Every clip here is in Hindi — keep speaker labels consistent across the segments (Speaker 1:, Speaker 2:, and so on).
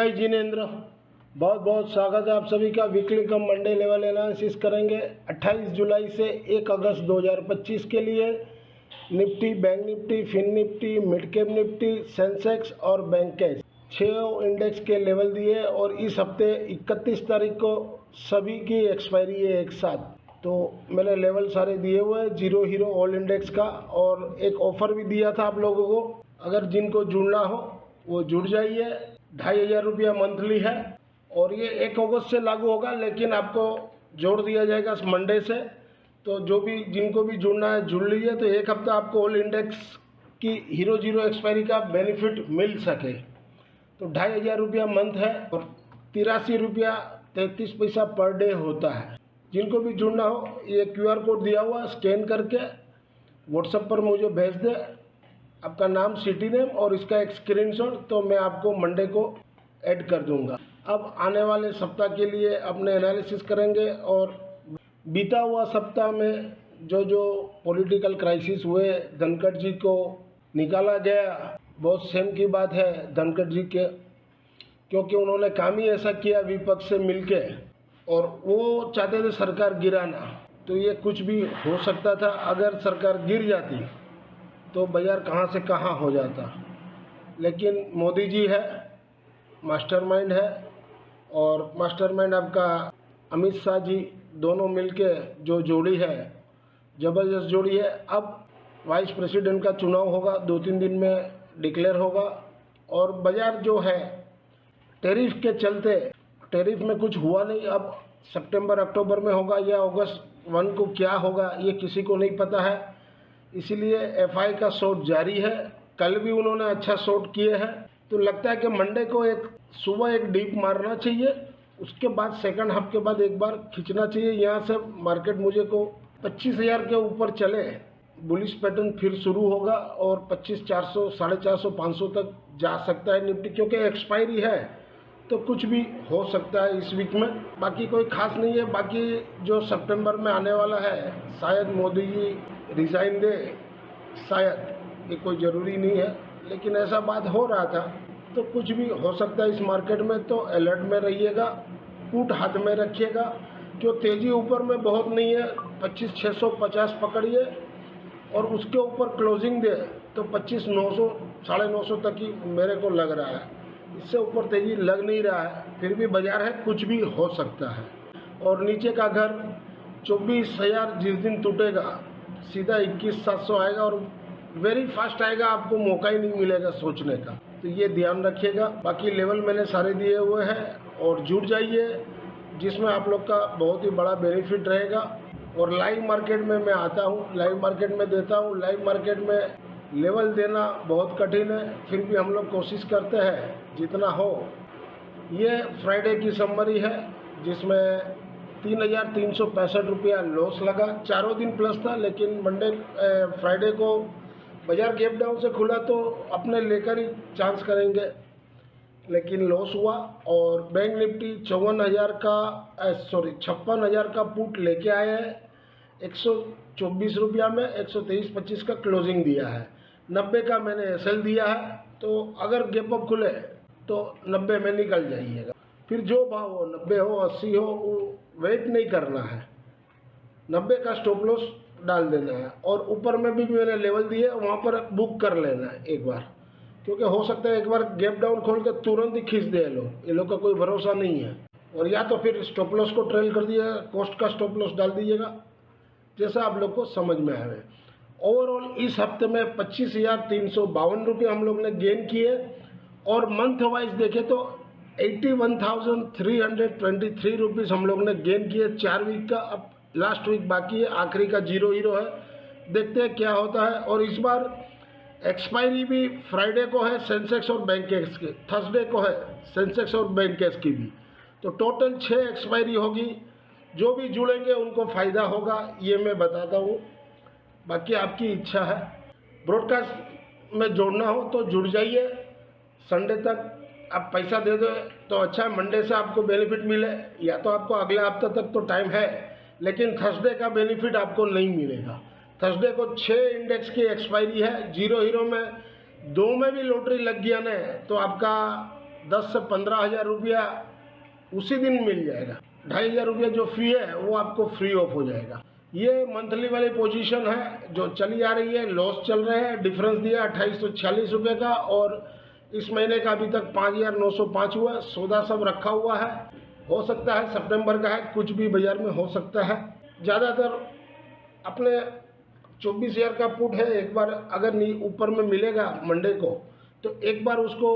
Speaker 1: भाई जिनेंद्र, बहुत बहुत स्वागत है आप सभी का। Weekly cum Monday level analysis करेंगे 28 जुलाई से 1 अगस्त 2025 के लिए। Nifty, bank Nifty, fin Nifty, mid cap Nifty, Sensex और बैंक कैश 6 इंडेक्स के लेवल दिए और इस हफ्ते 31 तारीख को सभी की एक्सपायरी है एक साथ। तो मैंने लेवल सारे दिए हुए हैं जीरो हीरो ऑल इंडेक्स का, और एक ऑफ़र भी दिया था आप लोगों को, अगर जिनको जुड़ना हो वो जुड़ जाइए। 2500 रुपया मंथली है और ये 1 अगस्त से लागू होगा, लेकिन आपको जोड़ दिया जाएगा मंडे से। तो जो भी जिनको भी जुड़ना है जुड़ लीजिए, तो एक हफ्ता आपको ऑल इंडेक्स की हीरो जीरो एक्सपायरी का बेनिफिट मिल सके। तो 2500 रुपया मंथ है और 83 रुपया 33 पैसा पर डे होता है। जिनको भी जुड़ना हो ये QR कोड दिया हुआ, स्कैन करके व्हाट्सएप पर मुझे भेज दे आपका नाम, सिटी नेम और इसका एक स्क्रीनशॉट, तो मैं आपको मंडे को ऐड कर दूंगा। अब आने वाले सप्ताह के लिए अपने एनालिसिस करेंगे और बीता हुआ सप्ताह में जो जो पॉलिटिकल क्राइसिस हुए, धनखड़ जी को निकाला गया, बहुत शेम की बात है धनखड़ जी के, क्योंकि उन्होंने काम ही ऐसा किया विपक्ष से मिलके और वो चाहते थे सरकार गिराना। तो ये कुछ भी हो सकता था, अगर सरकार गिर जाती तो बाजार कहाँ से कहाँ हो जाता। लेकिन मोदी जी है, मास्टरमाइंड है, और मास्टरमाइंड आपका अमित शाह जी, दोनों मिलके जो जोड़ी है, ज़बरदस्त जोड़ी है। अब वाइस प्रेसिडेंट का चुनाव होगा, 2-3 दिन में डिक्लेयर होगा। और बाजार जो है टैरिफ के चलते, टैरिफ में कुछ हुआ नहीं, अब सितंबर अक्टूबर में होगा या अगस्त 1 को क्या होगा ये किसी को नहीं पता है। इसीलिए FI का शॉर्ट जारी है, कल भी उन्होंने अच्छा शॉर्ट किए हैं। तो लगता है कि मंडे को एक सुबह एक डीप मारना चाहिए, उसके बाद सेकंड हाफ के बाद एक बार खींचना चाहिए। यहाँ से मार्केट मुझे को 25,000 के ऊपर चले, बुलिश पैटर्न फिर शुरू होगा और 25,400, 450, 500 तक जा सकता है निफ्टी, क्योंकि एक्सपायरी है तो कुछ भी हो सकता है इस वीक में। बाकी कोई खास नहीं है। बाकी जो सितंबर में आने वाला है, शायद मोदी जी रिज़ाइन दे, शायद, ये कोई ज़रूरी नहीं है, लेकिन ऐसा बात हो रहा था। तो कुछ भी हो सकता है इस मार्केट में, तो अलर्ट में रहिएगा, पुट हाथ में रखिएगा। जो तेज़ी ऊपर में बहुत नहीं है, 25,650 पकड़िए और उसके ऊपर क्लोजिंग दे तो 25,900, 950 तक ही मेरे को लग रहा है। इससे ऊपर तेज़ी लग नहीं रहा है, फिर भी बाजार है, कुछ भी हो सकता है। और नीचे का घर 24,000 जिस दिन टूटेगा सीधा 21,700 आएगा और वेरी फास्ट आएगा, आपको मौका ही नहीं मिलेगा सोचने का। तो ये ध्यान रखिएगा। बाकी लेवल मैंने सारे दिए हुए हैं और जुड़ जाइए, जिसमें आप लोग का बहुत ही बड़ा बेनिफिट रहेगा। और लाइव मार्केट में मैं आता हूँ, लाइव मार्केट में देता हूँ। लाइव मार्केट में लेवल देना बहुत कठिन है, फिर भी हम लोग कोशिश करते हैं जितना हो। ये फ्राइडे की समरी है जिसमें 3,365 रुपया लॉस लगा। चारों दिन प्लस था, लेकिन फ्राइडे को बाजार गैप डाउन से खुला तो अपने लेकर ही चांस करेंगे, लेकिन लॉस हुआ। और बैंक निफ्टी 56,000 का पुट लेके आए हैं, 124 रुपया में 123.25 का क्लोजिंग दिया है। 90 का मैंने SL दिया है, तो अगर गैप अप खुले तो 90 में निकल जाइएगा। फिर जो भाव हो, 90 हो, 80 हो, वो वेट नहीं करना है, 90 का स्टॉप लॉस डाल देना है। और ऊपर में भी मैंने लेवल दिए, वहाँ पर बुक कर लेना है एक बार, क्योंकि हो सकता है एक बार गैप डाउन खोल के तुरंत ही खींच दे ये लोग का कोई भरोसा नहीं है। और या तो फिर स्टॉप लॉस को ट्रेल कर दिएगा, कॉस्ट का स्टॉप लॉस डाल दीजिएगा, जैसा आप लोग को समझ में आए। ओवरऑल इस हफ्ते में 25,352 रुपये हम लोग ने गेन किए, और मंथ वाइज देखें तो 81,323 रुपीज़ हम लोग ने गेन किए 4 वीक का। अब लास्ट वीक बाकी है, आखिरी का जीरो हीरो है, देखते हैं क्या होता है। और इस बार एक्सपायरी भी फ्राइडे को है सेंसेक्स और बैंक कैश की, थर्सडे को है सेंसेक्स और बैंक कैश की भी। तो टोटल 6 एक्सपायरी होगी। जो भी जुड़ेंगे उनको फ़ायदा होगा, ये मैं बताता हूँ। बाकी आपकी इच्छा है, ब्रॉडकास्ट में जोड़ना हो तो जुड़ जाइए। संडे तक आप पैसा दे दो तो अच्छा है, मंडे से आपको बेनिफिट मिले, या तो आपको अगले हफ्ते तक तो टाइम है, लेकिन थर्सडे का बेनिफिट आपको नहीं मिलेगा। थर्सडे को 6 इंडेक्स की एक्सपायरी है, जीरो हीरो में 2 में भी लॉटरी लग गया ना, तो आपका 10 से 15,000 रुपया उसी दिन मिल जाएगा। 2,500 रुपया जो फी है वो आपको फ्री ऑफ हो जाएगा। ये मंथली वाली पोजीशन है जो चली आ रही है, लॉस चल रहे हैं। डिफरेंस दिया 2846 रुपये का और इस महीने का अभी तक 5,905 हुआ। सौदा सब रखा हुआ है, हो सकता है सितंबर का है, कुछ भी बाजार में हो सकता है। ज़्यादातर अपने 24,000 का पुट है, एक बार अगर ऊपर में मिलेगा मंडे को तो एक बार उसको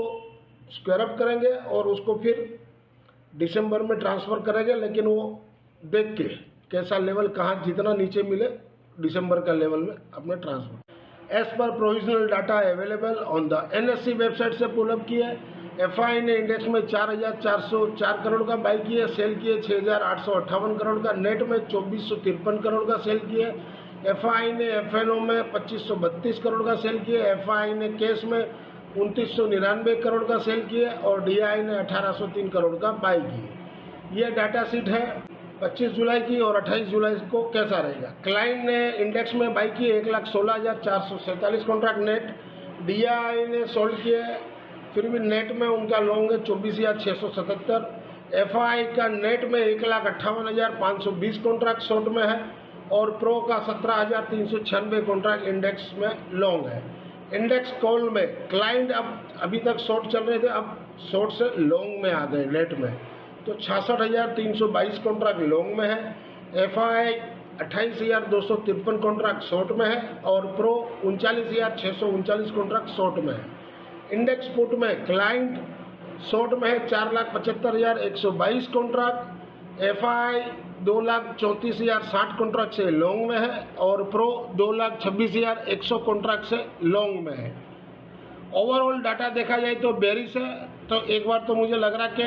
Speaker 1: स्क्वायर अप करेंगे और उसको फिर दिसंबर में ट्रांसफ़र करेंगे, लेकिन वो देख के कैसा लेवल कहाँ जितना नीचे मिले दिसंबर का लेवल में अपने transfer. As per provisional data available on the NSE website से पुलअप किए। FI ने इंडेक्स में 4,404 करोड़ का बाई किए, सेल किए 6,858 करोड़ का, नेट में 2,453 करोड़ का सेल किए। FI ने FNO में 2,532 करोड़ का सेल किए। FI ने कैश में 2,999 करोड़ का सेल किए और DI ने 1,803 करोड़ का बाई किए। ये डाटा शीट है 25 जुलाई की और 28 जुलाई को कैसा रहेगा। क्लाइंट ने इंडेक्स में बाई किए 1,16,447 कॉन्ट्रैक्ट नेट। DI ने सोल्ड किए, फिर भी नेट में उनका लॉन्ग है 24,677। FI का नेट में 1,58,520 कॉन्ट्रैक्ट शॉर्ट में है और प्रो का 17,396 कॉन्ट्रैक्ट इंडेक्स में लॉन्ग है। इंडेक्स कॉल में क्लाइंट अभी तक शॉर्ट चल रहे थे, अब शॉर्ट से लॉन्ग में आ गए नेट में, तो 66,322 कॉन्ट्रैक्ट लॉन्ग में है। FI 28,253 कॉन्ट्रैक्ट शॉर्ट में है और प्रो 39,639 कॉन्ट्रैक्ट शॉर्ट में है। इंडेक्स पुट में क्लाइंट शॉर्ट में है 4,75,122 कॉन्ट्रैक्ट। FI 2,34,060 कॉन्ट्रैक्ट से लॉन्ग में है और प्रो 2,26,100 कॉन्ट्रैक्ट से लॉन्ग में है। ओवरऑल डाटा देखा जाए तो बेरिश है, तो एक बार तो मुझे लग रहा है कि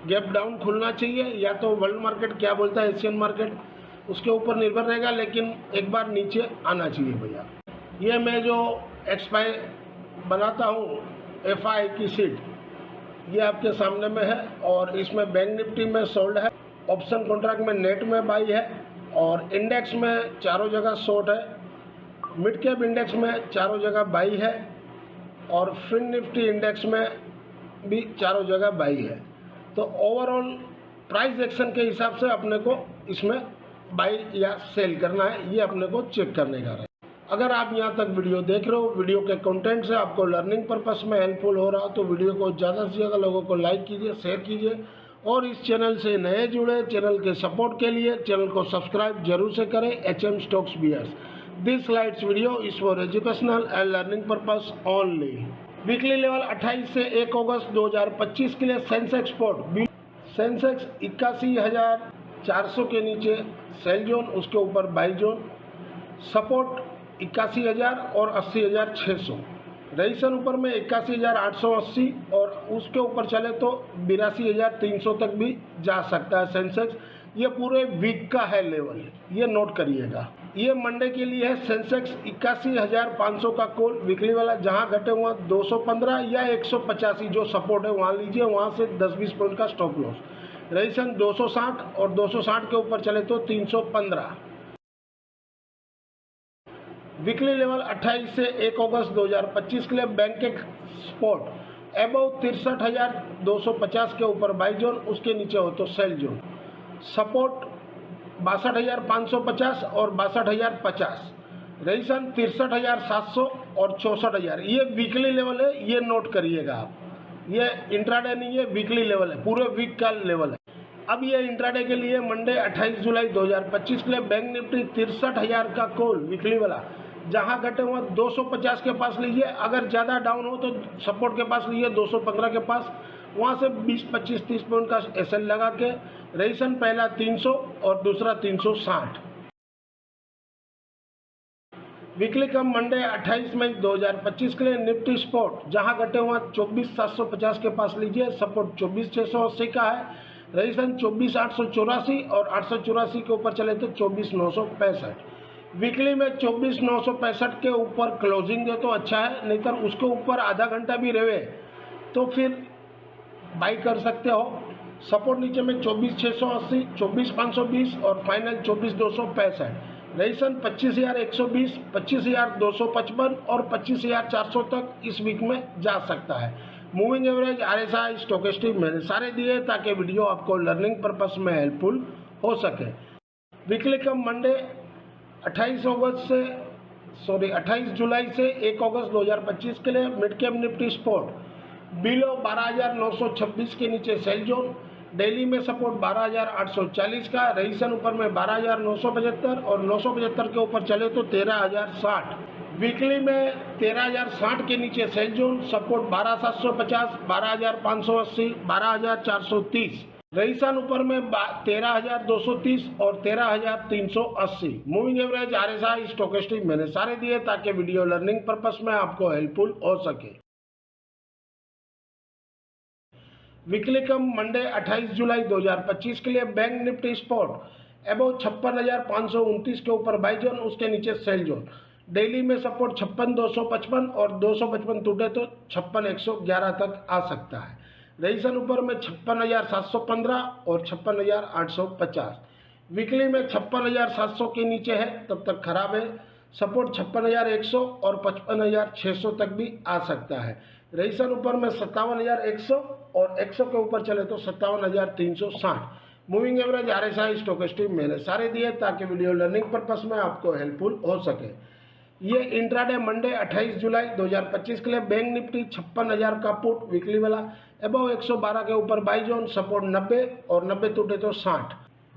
Speaker 1: गैप डाउन खुलना चाहिए, या तो वर्ल्ड मार्केट क्या बोलता है एशियन मार्केट उसके ऊपर निर्भर रहेगा, लेकिन एक बार नीचे आना चाहिए भैया। ये मैं जो एक्सपाई बनाता हूँ FI की सीट, ये आपके सामने में है और इसमें बैंक निफ्टी में सोल्ड है, ऑप्शन कॉन्ट्रैक्ट में नेट में बाई है और इंडेक्स में चारों जगह शॉर्ट है, मिड कैप इंडेक्स में चारों जगह बाई है और फिन निफ्टी इंडेक्स में भी चारों जगह बाई है। तो ओवरऑल प्राइस एक्शन के हिसाब से अपने को इसमें बाई या सेल करना है, ये अपने को चेक करने का है। अगर आप यहाँ तक वीडियो देख रहे हो, वीडियो के कंटेंट से आपको लर्निंग पर्पस में हेल्पफुल हो रहा हो, तो वीडियो को ज़्यादा से ज़्यादा लोगों को लाइक कीजिए, शेयर कीजिए और इस चैनल से नए जुड़े चैनल के सपोर्ट के लिए चैनल को सब्सक्राइब जरूर से करें। HM stocks bears, this slides video is for educational and learning purpose only. Weekly level 28 से 1 अगस्त 2025 के लिए सेंसेक्स सेंसेक्स 81,400 के नीचे सेल जोन, उसके ऊपर बाई जोन, सपोर्ट 81,000 और 80,600, रजिस्ट्रेशन ऊपर में 81,880 और उसके ऊपर चले तो 82,300 तक भी जा सकता है सेंसेक्स। ये पूरे वीक का है लेवल, ये नोट करिएगा। ये मंडे के लिए है सेंसेक्स 81,500 का कॉल वीकली वाला, जहां घटे हुआ 215 या 185 जो सपोर्ट है वहां लीजिए, वहां से 10-20 पॉइंट का स्टॉप लॉस। रजिस्ट्रेशन 260 और 260 के ऊपर चले तो 315। वीकली लेवल 28 से 1 अगस्त 2025 के लिए बैंक के स्पॉट एबव 63,250 के ऊपर बाई जोन, उसके नीचे हो तो सेल जोन, सपोर्ट 62,550 और 62,050, रजिस्ट्रेशन 63,700 और 64,000। ये वीकली लेवल है, ये नोट करिएगा आप। ये इंट्राडे नहीं है, वीकली लेवल है, पूरे वीक का लेवल है। अब ये इंट्राडे के लिए मंडे 28 जुलाई 2025 के लिए बैंक निफ्टी 63,000 का कॉल वीकली वाला, जहां घटे हुआ 250 के पास लीजिए, अगर ज़्यादा डाउन हो तो सपोर्ट के पास लीजिए 215 के पास, वहां से 20, 25, 30 पॉइंट का SL लगा के। रजिस्ट्रेशन पहला 300 और दूसरा 360। वीकली कम मंडे 28 मई 2025 के लिए निफ्टी स्पॉट, जहां घटे हुआ 24,750 के पास लीजिए, सपोर्ट 24,680 का है, रजिस्ट्रेशन 24,884 और 884 के ऊपर चले तो 24,965। वीकली में 24,965 के ऊपर क्लोजिंग दे तो अच्छा है, नहीं तो उसके ऊपर आधा घंटा भी रहे तो फिर बाई कर सकते हो। सपोर्ट नीचे में 24,680, 24,520 और फाइनल 24,265। रजिस्ट्रेशन 25,120, 25,255 और 25,400 तक इस वीक में जा सकता है। मूविंग एवरेज, RSI, स्टोकेस्टिक मैंने सारे दिए ताकि वीडियो आपको लर्निंग पर्पस में हेल्पफुल हो सके। वीकली कम मंडे 28 जुलाई से 1 अगस्त 2025 के लिए mid cap Nifty spot below 12,926 के नीचे सेल जोन, डेली में सपोर्ट 12,840 का, रईसन ऊपर में 12,975 और 975 के ऊपर चले तो 13,060। वीकली में 13,060 के नीचे सेल जोन, सपोर्ट 12,750, 12,580, 12,430, रईसन ऊपर में 13,230 और 13,380। मूविंग एवरेज, RSI, स्टोकेस्टिक मैंने सारे दिए ताकि वीडियो लर्निंग पर्पस में आपको हेल्पफुल हो सके। वीकली कम मंडे 28 जुलाई 2025 के लिए बैंक निफ्टी स्पॉट अबव 56,529 के ऊपर बाई जोन, उसके नीचे सेल जोन, डेली में सपोर्ट 56,255 और 255 टूटे तो 56,111 तक आ सकता है। रईसन ऊपर में 56,715 और 56,850। वीकली में 56,700 के नीचे है तब तक खराब है, सपोर्ट 56,100 और 55,600 तक भी आ सकता है। रईसन ऊपर में 57,100 और 100 के ऊपर चले तो 57,360। मूविंग एवरेज, RSI, स्टोकेस्टिक मैंने सारे दिए ताकि वीडियो लर्निंग पर्पस में आपको हेल्पफुल हो सके। ये इंट्राडे मंडे 28 जुलाई 2025 के लिए बैंक निफ्टी 56,000 का पुट वीकली वाला अबव 112 के ऊपर बाई जोन, सपोर्ट 90 और 90 टूटे तो 60।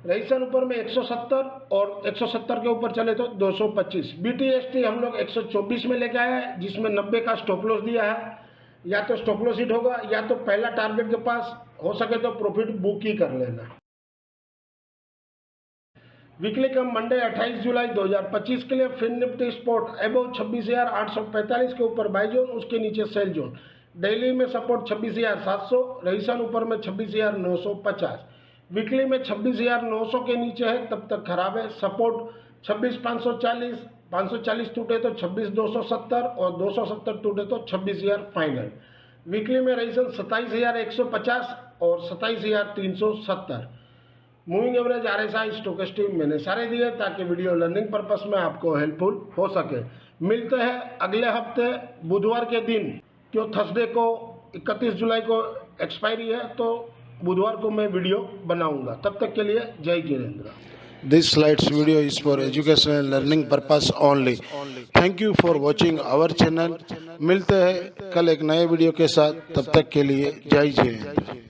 Speaker 1: रईसन ऊपर में 170 और 170 के ऊपर चले तो 225। BTST हम लोग 124 में लेके आए हैं जिसमें 90 का स्टॉप लॉस दिया है। या तो स्टॉप लॉस हिट होगा या तो पहला टारगेट के पास हो सके तो प्रॉफिट बुक ही कर लेना। वीकली कम मंडे 28 जुलाई 2025 के लिए फिन निफ्टी स्पॉट अबव 26,845 के ऊपर बाई जोन, उसके नीचे सेल जोन, डेली में सपोर्ट 26,700, रईसन ऊपर में 26,950। वीकली में 26,900 के नीचे है तब तक खराब है, सपोर्ट 26,540, 540 टूटे तो 26,270 और 270 टूटे तो 26,000 फाइनल। वीकली में रईसन 27,150 और 27,370। मूविंग एवरेज, RSI, स्टोकेस्टिक मैंने सारे दिए ताकि वीडियो लर्निंग पर्पस में आपको हेल्पफुल हो सके। मिलते हैं अगले हफ्ते बुधवार के दिन, क्यों थर्सडे को 31 जुलाई को एक्सपायरी है तो बुधवार को मैं वीडियो बनाऊंगा। तब तक के लिए जय Jinendra.
Speaker 2: This slides video is for educational and learning purpose only. Thank you for watching our channel. मिलते हैं कल एक नए वीडियो के साथ, तब तक के लिए जय हिंद।